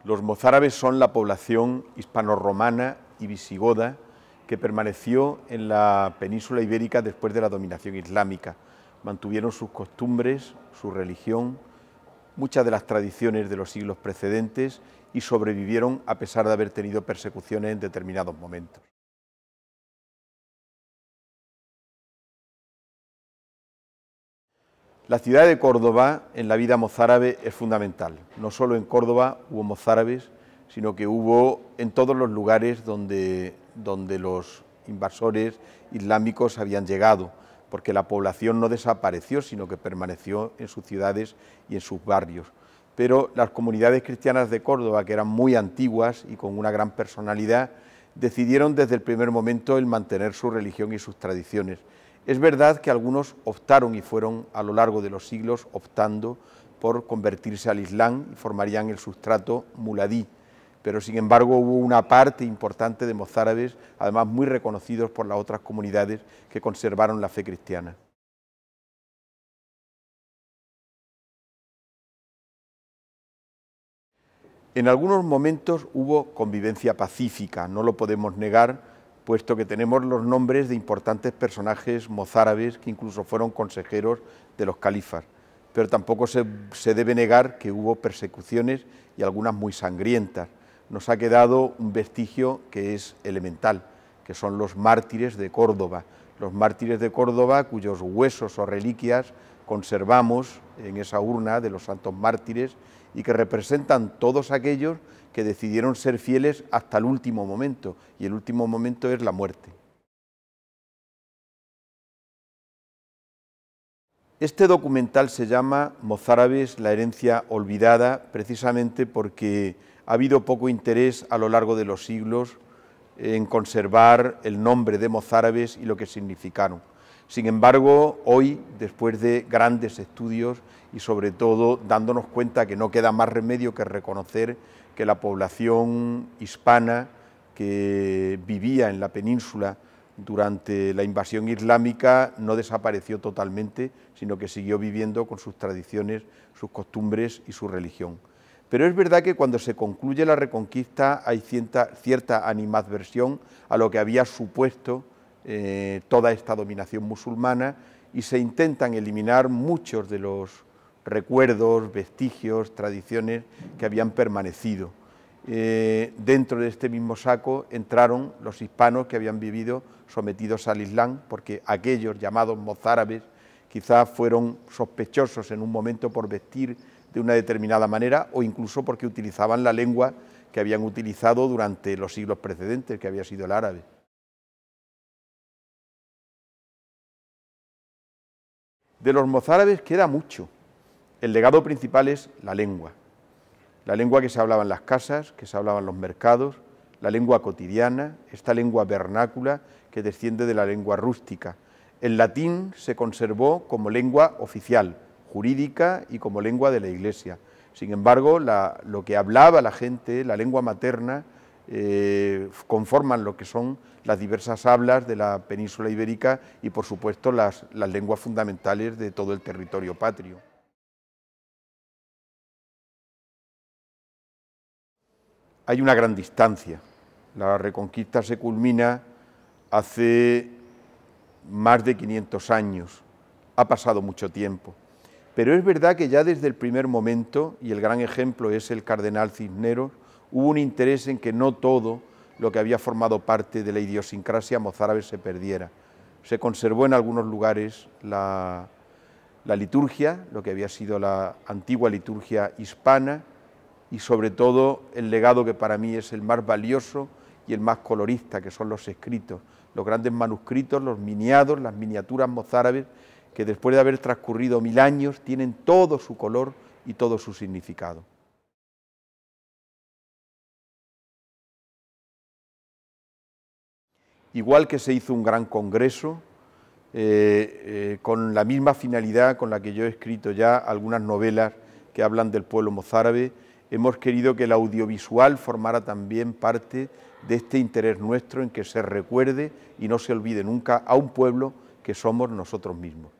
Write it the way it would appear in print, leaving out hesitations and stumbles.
Los mozárabes son la población hispanorromana y visigoda que permaneció en la península ibérica después de la dominación islámica. Mantuvieron sus costumbres, su religión, muchas de las tradiciones de los siglos precedentes y sobrevivieron a pesar de haber tenido persecuciones en determinados momentos. La ciudad de Córdoba en la vida mozárabe es fundamental. No solo en Córdoba hubo mozárabes, sino que hubo en todos los lugares donde los invasores islámicos habían llegado, porque la población no desapareció, sino que permaneció en sus ciudades y en sus barrios. Pero las comunidades cristianas de Córdoba, que eran muy antiguas y con una gran personalidad, decidieron desde el primer momento el mantener su religión y sus tradiciones. Es verdad que algunos optaron y fueron a lo largo de los siglos optando por convertirse al Islam y formarían el sustrato muladí, pero sin embargo hubo una parte importante de mozárabes, además muy reconocidos por las otras comunidades que conservaron la fe cristiana. En algunos momentos hubo convivencia pacífica, no lo podemos negar, puesto que tenemos los nombres de importantes personajes mozárabes que incluso fueron consejeros de los califas, pero tampoco se debe negar que hubo persecuciones y algunas muy sangrientas. Nos ha quedado un vestigio que es elemental, que son los mártires de Córdoba. Los mártires de Córdoba, cuyos huesos o reliquias conservamos en esa urna de los santos mártires y que representan todos aquellos que decidieron ser fieles hasta el último momento, y el último momento es la muerte. Este documental se llama Mozárabes, la herencia olvidada, precisamente porque ha habido poco interés a lo largo de los siglos en conservar el nombre de mozárabes y lo que significaron. Sin embargo, hoy, después de grandes estudios y sobre todo dándonos cuenta que no queda más remedio que reconocer que la población hispana que vivía en la península durante la invasión islámica no desapareció totalmente, sino que siguió viviendo con sus tradiciones, sus costumbres y su religión. Pero es verdad que cuando se concluye la Reconquista hay cierta animadversión a lo que había supuesto toda esta dominación musulmana y se intentan eliminar muchos de los recuerdos, vestigios, tradiciones que habían permanecido. Dentro de este mismo saco entraron los hispanos que habían vivido sometidos al Islam, porque aquellos llamados mozárabes quizás fueron sospechosos en un momento por vestir de una determinada manera o incluso porque utilizaban la lengua que habían utilizado durante los siglos precedentes, que había sido el árabe. De los mozárabes queda mucho. El legado principal es la lengua que se hablaba en las casas, que se hablaba en los mercados, la lengua cotidiana, esta lengua vernácula que desciende de la lengua rústica. El latín se conservó como lengua oficial, jurídica y como lengua de la Iglesia. Sin embargo, lo que hablaba la gente, la lengua materna, conforman lo que son las diversas hablas de la península ibérica y, por supuesto, las lenguas fundamentales de todo el territorio patrio. Hay una gran distancia. La Reconquista se culmina hace más de 500 años. Ha pasado mucho tiempo. Pero es verdad que ya desde el primer momento, y el gran ejemplo es el cardenal Cisneros, hubo un interés en que no todo lo que había formado parte de la idiosincrasia mozárabe se perdiera. Se conservó en algunos lugares la liturgia, lo que había sido la antigua liturgia hispana, y sobre todo el legado que para mí es el más valioso y el más colorista, que son los escritos, los grandes manuscritos, los miniados, las miniaturas mozárabes, que después de haber transcurrido 1000 años tienen todo su color y todo su significado. Igual que se hizo un gran congreso, con la misma finalidad con la que yo he escrito ya algunas novelas que hablan del pueblo mozárabe, hemos querido que el audiovisual formara también parte de este interés nuestro en que se recuerde y no se olvide nunca a un pueblo que somos nosotros mismos.